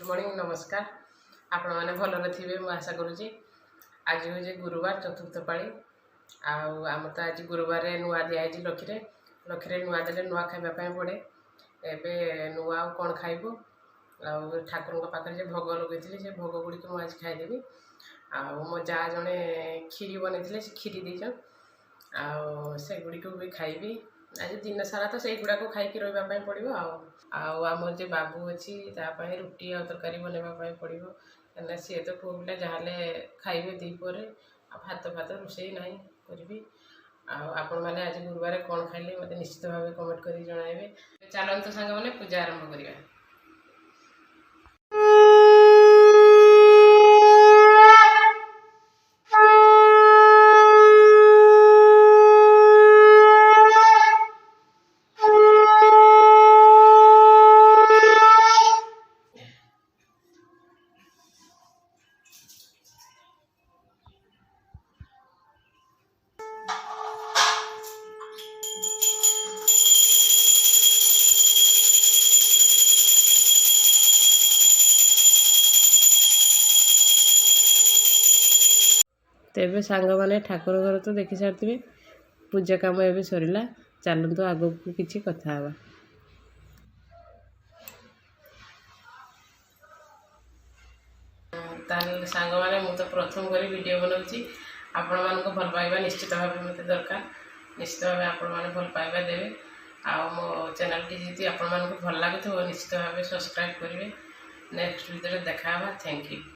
Good morning नमस्कार आपण मैंने भलरे थे मुझे आशा करुँची। आज हूँ गुरुवार चतुर्थ पाड़ी आम तो आज गुरुवार नुआ दिखाई लखीरे लखीरे नुआ देले नुआ खावाई पड़े एवं नुआ कौन खाइबू ठाकुर पाखे भोग लगे से भोग गुड़िक मुझे आज खाईदेवी मो जा जड़े खीरी बन खीरी दीचन से गुड़िक भी खाइबी आज दिन सारा तो से गुड़ाक खाई रही पड़ो आम जो बाबू अच्छी रुटी आ तरकारी बनवाई पड़ो क्या सी तो पुओ पिला जहाँ खाइबे दीपर भात भात रोषे ना करी आपण मैंने आज गुरुवार कौन खाइले मत निश्चित भाव कमेंट कर जणाइबे। चलते सांग मैंने पूजा आरंभ करवा। तेबे सांग माने ठाकुर घर तो देखी सारी पूजा काम एवं सरला चलतु आग को किसी कथा हवा। ताल सांग माने मु तो प्रथम करी वीडियो बनाऊँगी आपण मानक भल पाइबा निश्चित भाव मत दरकार निश्चित भाव आपण मैंने भल पाइबा देवे मो चैनल टी जी आपण मानक भल लगुव निश्चित भाव सब्सक्राइब करेंगे। नेक्स्ट वीडियो देखा थैंक यू।